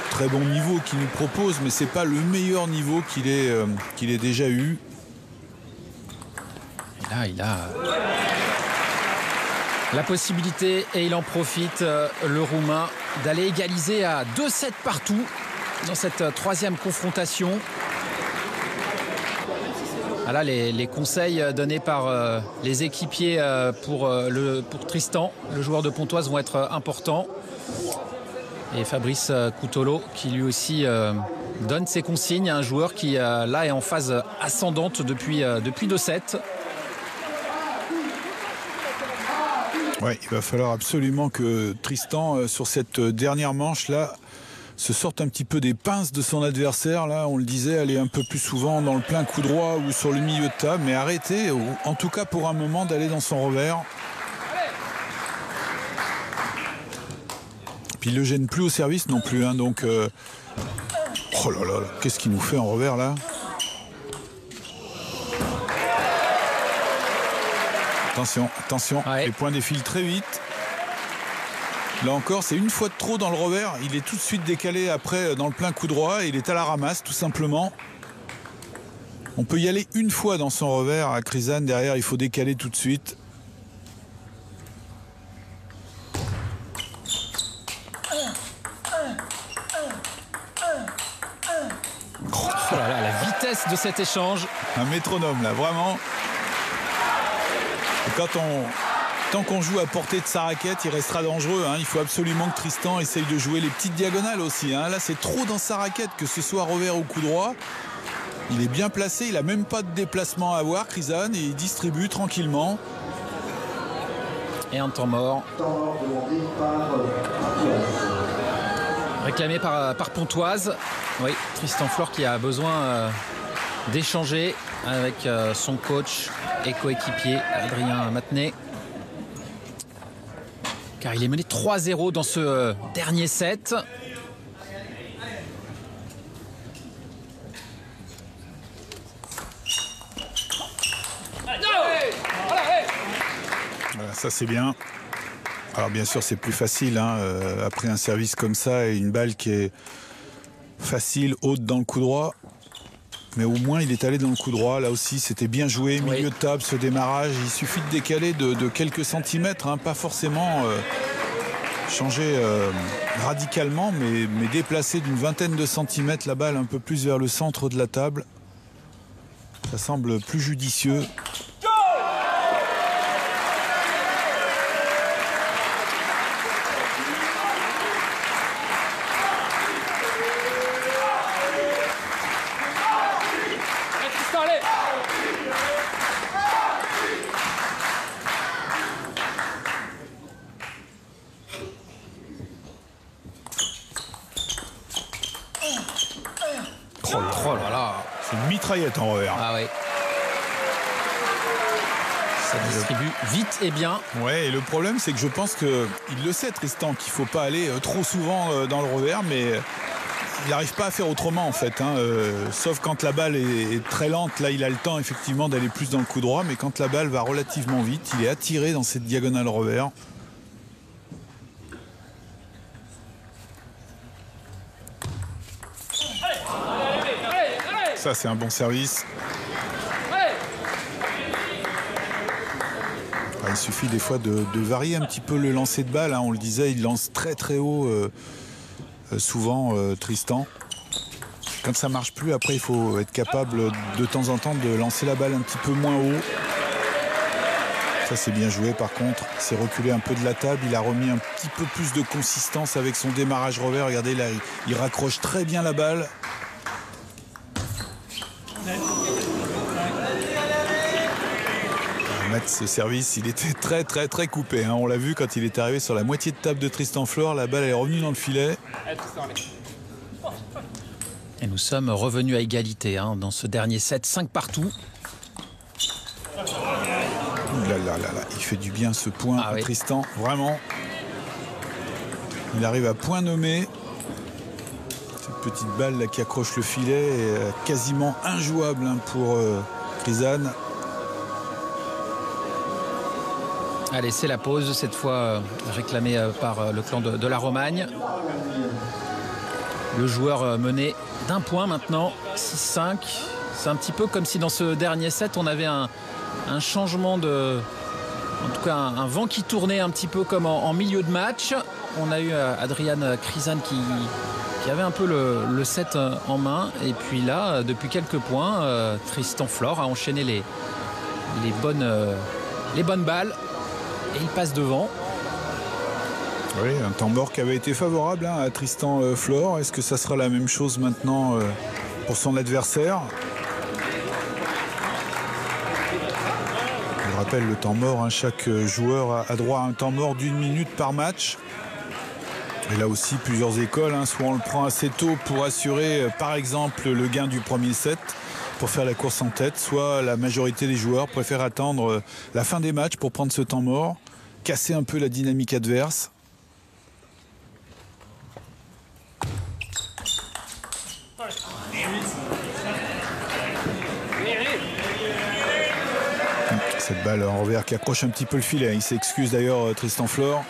très bon niveau qu'il nous propose, mais c'est pas le meilleur niveau qu'il ait déjà eu. Et là, il a la possibilité, et il en profite, le Roumain, d'aller égaliser à 2-7 partout dans cette troisième confrontation. Voilà les conseils donnés par les équipiers pour Tristan, le joueur de Pontoise, vont être importants. Et Fabrice Coutolo qui lui aussi donne ses consignes à un joueur qui là est en phase ascendante depuis 2-7. Ouais, il va falloir absolument que Tristan, sur cette dernière manche là, se sorte un petit peu des pinces de son adversaire. Là, on le disait, aller un peu plus souvent dans le plein coup droit ou sur le milieu de table, mais arrêter, ou en tout cas pour un moment, d'aller dans son revers. Puis il le gêne plus au service non plus, hein, donc oh là là, qu'est-ce qu'il nous fait en revers là? Attention, ouais. Les points défilent très vite. Là encore, c'est une fois de trop dans le revers. Il est tout de suite décalé après dans le plein coup droit. Et il est à la ramasse, tout simplement. On peut y aller une fois dans son revers à Krizan. Derrière, il faut décaler tout de suite. Oh là là, la vitesse de cet échange. Un métronome, là, vraiment. Et tant qu'on joue à portée de sa raquette, il restera dangereux, hein. Il faut absolument que Tristan essaye de jouer les petites diagonales aussi, hein. Là, c'est trop dans sa raquette, que ce soit revers ou coup droit. Il est bien placé, il n'a même pas de déplacement à avoir, Krizan, et il distribue tranquillement. Et un temps mort. Réclamé par Pontoise. Oui, Tristan Flor qui a besoin d'échanger avec son coach et coéquipier Adrien Matenet. Car il est mené 3-0 dans ce dernier set. Voilà, ça c'est bien. Alors bien sûr c'est plus facile, hein, après un service comme ça et une balle qui est facile, haute dans le coup droit. Mais au moins il est allé dans le coup droit. Là aussi c'était bien joué, milieu de table, ce démarrage. Il suffit de décaler de quelques centimètres, hein, pas forcément changer radicalement, mais déplacer d'une vingtaine de centimètres la balle un peu plus vers le centre de la table. Ça semble plus judicieux. Oh là là, c'est une mitraillette en revers. Ah oui. Ça distribue vite et bien. Ouais, et le problème c'est que je pense qu'il le sait, Tristan, qu'il ne faut pas aller trop souvent dans le revers, mais il n'arrive pas à faire autrement en fait, hein, sauf quand la balle est très lente. Là il a le temps effectivement d'aller plus dans le coup droit, mais quand la balle va relativement vite, il est attiré dans cette diagonale revers. Ça, c'est un bon service. Il suffit des fois de varier un petit peu le lancer de balle. Hein. On le disait, il lance très très haut souvent Tristan. Quand ça marche plus, après il faut être capable de temps en temps de lancer la balle un petit peu moins haut. Ça c'est bien joué par contre. Il s'est reculé un peu de la table. Il a remis un petit peu plus de consistance avec son démarrage revers. Regardez là, il raccroche très bien la balle. Ce service, il était très très très coupé. Hein. On l'a vu quand il est arrivé sur la moitié de table de Tristan Flor. La balle est revenue dans le filet. Et nous sommes revenus à égalité hein, dans ce dernier set, 5 partout. Il fait du bien ce point à Tristan, vraiment. Il arrive à point nommé. Cette petite balle là, qui accroche le filet est quasiment injouable hein, pour Krizan. Allez, c'est la pause, cette fois réclamée par le clan de la Romagne. Le joueur mené d'1 point maintenant, 6-5. C'est un petit peu comme si dans ce dernier set, on avait un changement de... En tout cas, un vent qui tournait un petit peu comme en milieu de match. On a eu Adrian Krizan qui avait un peu le set en main. Et puis là, depuis quelques points, Tristan Flor a enchaîné les bonnes balles. Et il passe devant. Oui, un temps mort qui avait été favorable hein, à Tristan Flor. Est-ce que ça sera la même chose maintenant pour son adversaire? Je rappelle le temps mort. Hein, chaque joueur a droit à un temps mort d'1 minute par match. Et là aussi, plusieurs écoles. Hein, soit on le prend assez tôt pour assurer, par exemple, le gain du premier set, pour faire la course en tête, soit la majorité des joueurs préfèrent attendre la fin des matchs pour prendre ce temps mort, casser un peu la dynamique adverse. Cette balle en revers qui accroche un petit peu le filet. Il s'excuse d'ailleurs Tristan Flor.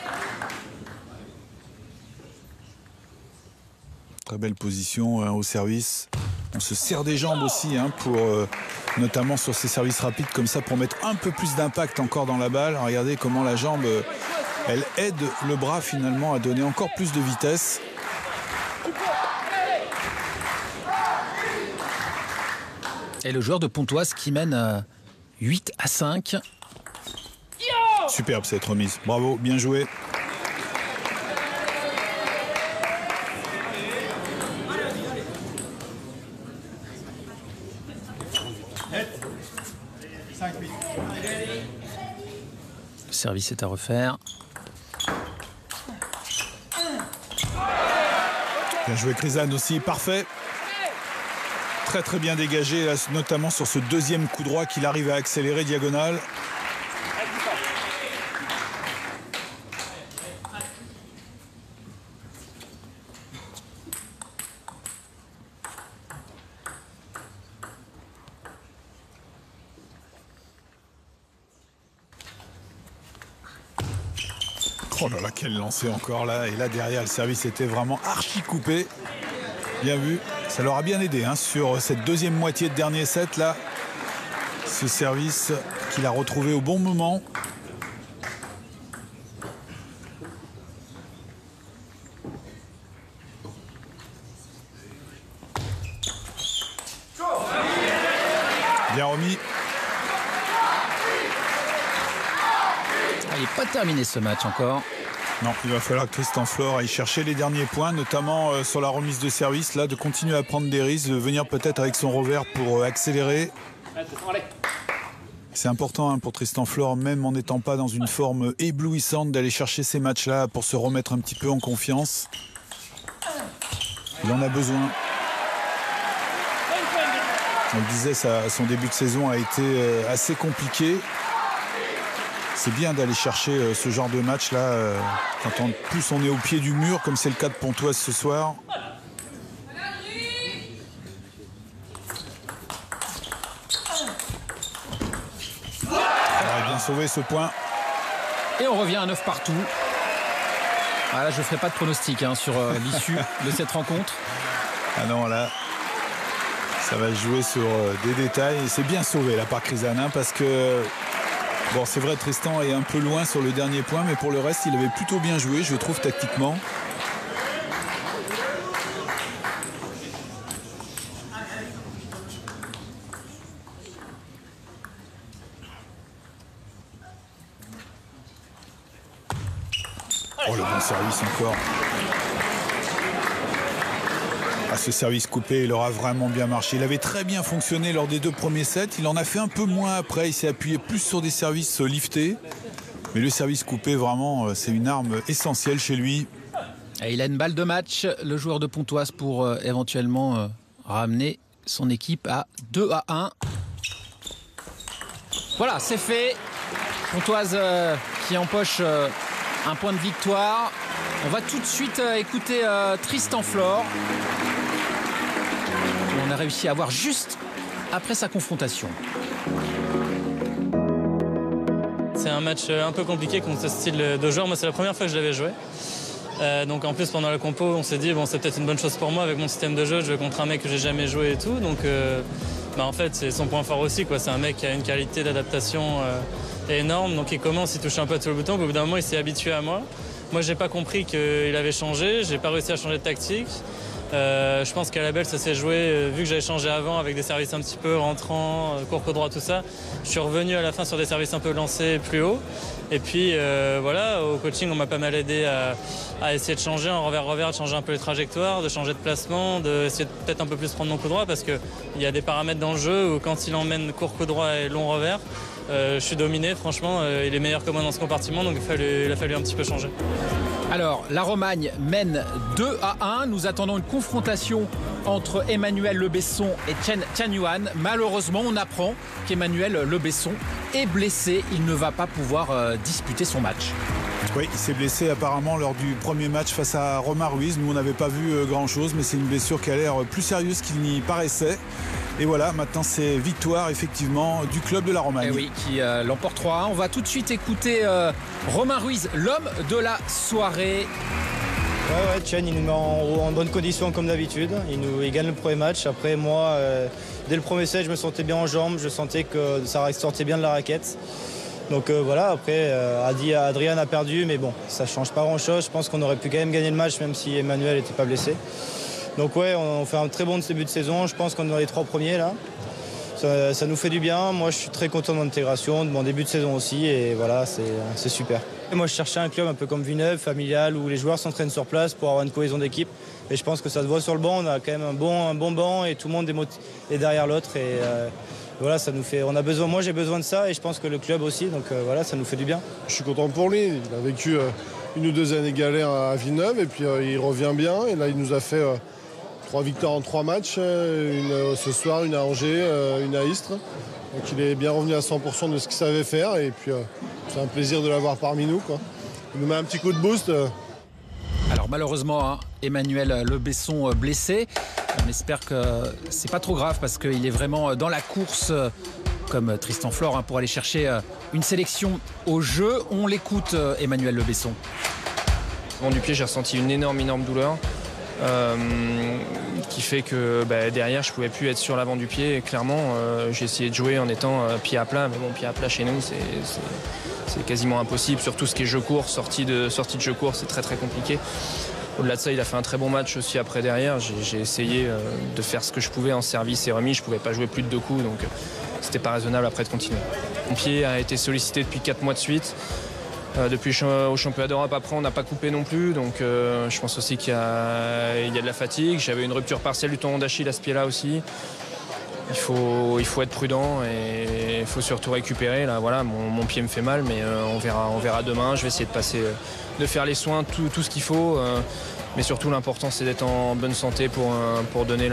Très belle position au service. On se serre des jambes aussi hein, pour notamment sur ces services rapides comme ça pour mettre un peu plus d'impact encore dans la balle. Regardez comment la jambe elle aide le bras finalement à donner encore plus de vitesse. Et le joueur de Pontoise qui mène 8-5. Superbe cette remise. Bravo, bien joué. Le service est à refaire. Bien joué Krizan aussi, parfait. Très très bien dégagé, là, notamment sur ce deuxième coup droit qu'il arrive à accélérer diagonale. Oh là là, quel lancer encore là. Et là derrière, le service était vraiment archi coupé. Bien vu. Ça leur a bien aidé hein, sur cette deuxième moitié de dernier set là. Ce service qu'il a retrouvé au bon moment. Bien remis. Il n'est pas terminé ce match encore. Non, il va falloir que Tristan Flor aille chercher les derniers points, notamment sur la remise de service, là, de continuer à prendre des risques, de venir peut-être avec son revers pour accélérer. C'est important hein, pour Tristan Flor, même en n'étant pas dans une forme éblouissante, d'aller chercher ces matchs-là pour se remettre un petit peu en confiance. Il en a besoin. On le disait, son début de saison a été assez compliqué. C'est bien d'aller chercher ce genre de match là quand en plus on est au pied du mur comme c'est le cas de Pontoise ce soir. Il a bien sauvé ce point. Et on revient à 9 partout. Ah là je ne ferai pas de pronostic hein, sur l'issue de cette rencontre. Ah non là, Ça va jouer sur des détails. Et c'est bien sauvé là par Krizanin parce que bon, c'est vrai, Tristan est un peu loin sur le dernier point, mais pour le reste, il avait plutôt bien joué, je trouve, tactiquement. Oh, le bon service encore. Ah, ce service coupé, il aura vraiment bien marché. Il avait très bien fonctionné lors des 2 premiers sets. Il en a fait un peu moins après. Il s'est appuyé plus sur des services liftés. Mais le service coupé, vraiment, c'est une arme essentielle chez lui. Et il a une balle de match, le joueur de Pontoise, pour éventuellement ramener son équipe à 2-1. Voilà, c'est fait. Pontoise qui empoche un point de victoire. On va tout de suite écouter Tristan Flore. On a réussi à voir juste après sa confrontation. C'est un match un peu compliqué contre ce style de joueur. Moi, c'est la première fois que je l'avais joué. Donc en plus, pendant la compo, on s'est dit, bon, c'est peut-être une bonne chose pour moi avec mon système de jeu. Je vais contre un mec que j'ai jamais joué et tout. Donc en fait, c'est son point fort aussi, quoi. C'est un mec qui a une qualité d'adaptation énorme. Donc il commence, il touche un peu à tout le bouton. Au bout d'un moment, il s'est habitué à moi. Moi, j'ai pas compris qu'il avait changé. J'ai pas réussi à changer de tactique. Je pense qu'à la belle, ça s'est joué, vu que j'avais changé avant avec des services un petit peu rentrants, court coup droit, tout ça. Je suis revenu à la fin sur des services un peu lancés plus haut. Et puis voilà, au coaching, on m'a pas mal aidé à essayer de changer en revers, de changer un peu les trajectoires, de changer de placement, d'essayer de peut-être un peu plus prendre mon coup droit parce qu'il y a des paramètres dans le jeu où quand il emmène court coup droit et long revers, je suis dominé, franchement, il est meilleur que moi dans ce compartiment, donc il a fallu un petit peu changer. Alors, la Romagne mène 2-1. Nous attendons une confrontation entre Emmanuel Le Besson et Chen Tianyuan. Malheureusement, on apprend qu'Emmanuel Le Besson est blessé. Il ne va pas pouvoir disputer son match. Oui, il s'est blessé apparemment lors du premier match face à Romain Ruiz. Nous, on n'avait pas vu grand-chose, mais c'est une blessure qui a l'air plus sérieuse qu'il n'y paraissait. Et voilà, maintenant c'est victoire effectivement du club de la Romagne. Et oui, qui l'emporte 3-1. On va tout de suite écouter Romain Ruiz, l'homme de la soirée. Ouais, Chen, il nous met en bonne condition comme d'habitude. Il gagne le premier match. Après, moi, dès le premier set, je me sentais bien en jambes. Je sentais que ça sortait bien de la raquette. Donc voilà, après, Adrian a perdu, mais bon, ça ne change pas grand-chose. Je pense qu'on aurait pu quand même gagner le match, même si Emmanuel n'était pas blessé. Donc ouais, on fait un très bon début de saison. Je pense qu'on est dans les 3 premiers là. Ça nous fait du bien. Moi, je suis très content de mon intégration, de mon début de saison aussi. Et voilà, c'est super. Et moi, je cherchais un club un peu comme Villeneuve, familial, où les joueurs s'entraînent sur place pour avoir une cohésion d'équipe. Et je pense que ça se voit sur le banc. On a quand même un bon banc et tout le monde est derrière l'autre. Et voilà, ça nous fait. On a besoin. Moi, j'ai besoin de ça et je pense que le club aussi. Donc voilà, ça nous fait du bien. Je suis content pour lui. Il a vécu 1 ou 2 années galères à Villeneuve et puis il revient bien. Et là, il nous a fait 3 victoires en 3 matchs. Une ce soir, une à Angers, une à Istres. Donc il est bien revenu à 100% de ce qu'il savait faire. Et puis c'est un plaisir de l'avoir parmi nous, quoi. Il nous met un petit coup de boost. Alors malheureusement, Emmanuel Le Besson blessé. On espère que c'est pas trop grave parce qu'il est vraiment dans la course comme Tristan Flore pour aller chercher une sélection au jeu. On l'écoute, Emmanuel Le Besson. Avant du pied, j'ai ressenti une énorme douleur qui fait que derrière, je pouvais plus être sur l'avant du pied. Et clairement, j'ai essayé de jouer en étant pied à plat, mais bon, pied à plat chez nous, c'est quasiment impossible. Surtout ce qui est jeu court, sortie de jeu court, c'est très compliqué. Au-delà de ça, il a fait un très bon match aussi après derrière. J'ai essayé de faire ce que je pouvais en service et remise. Je ne pouvais pas jouer plus de 2 coups, donc c'était pas raisonnable après de continuer. Mon pied a été sollicité depuis 4 mois de suite. Depuis au championnat d'Europe, après, on n'a pas coupé non plus. Donc je pense aussi qu'il y a de la fatigue. J'avais une rupture partielle du tendon d'Achille à ce pied-là aussi. Il faut être prudent et il faut surtout récupérer. Là, voilà, mon pied me fait mal, mais on verra demain. Je vais essayer de faire les soins, tout ce qu'il faut. Mais surtout, l'important, c'est d'être en bonne santé pour donner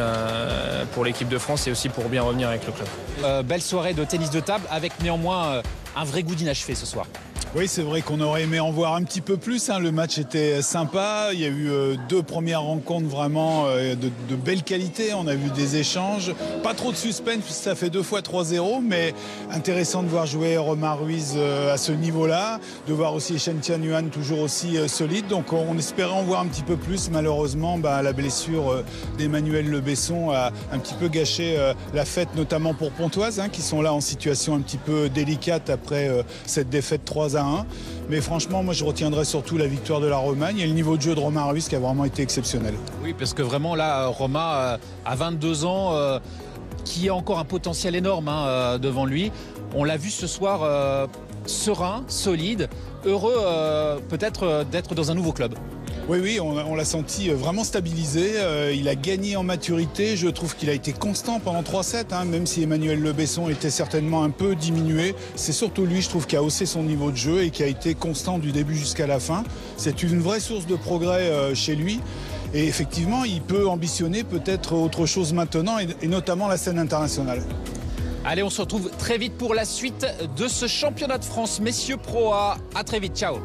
pour l'équipe de France et aussi pour bien revenir avec le club. Belle soirée de tennis de table avec néanmoins un vrai goût d'inachevé ce soir. Oui, c'est vrai qu'on aurait aimé en voir un petit peu plus. Le match était sympa. Il y a eu 2 premières rencontres vraiment de belle qualité. On a vu des échanges. Pas trop de suspense puisque ça fait 2 fois 3-0. Mais intéressant de voir jouer Romar Ruiz à ce niveau-là. De voir aussi Shen Tianyuan toujours aussi solide. Donc on espérait en voir un petit peu plus. Malheureusement, la blessure d'Emmanuel Le Besson a un petit peu gâché la fête, notamment pour Pontoise, qui sont là en situation un petit peu délicate après cette défaite 3-1. Mais franchement, moi je retiendrai surtout la victoire de la Romagne et le niveau de jeu de Romar Ruiz qui a vraiment été exceptionnel. Oui, parce que vraiment là, Roma à 22 ans, qui a encore un potentiel énorme devant lui. On l'a vu ce soir serein, solide, heureux peut-être d'être dans un nouveau club. Oui, on l'a senti vraiment stabilisé. Il a gagné en maturité. Je trouve qu'il a été constant pendant 3-7, même si Emmanuel Le Besson était certainement un peu diminué. C'est surtout lui, je trouve, qui a haussé son niveau de jeu et qui a été constant du début jusqu'à la fin. C'est une vraie source de progrès chez lui. Et effectivement, il peut ambitionner peut-être autre chose maintenant, et notamment la scène internationale. Allez, on se retrouve très vite pour la suite de ce championnat de France Messieurs Pro A. À très vite, ciao.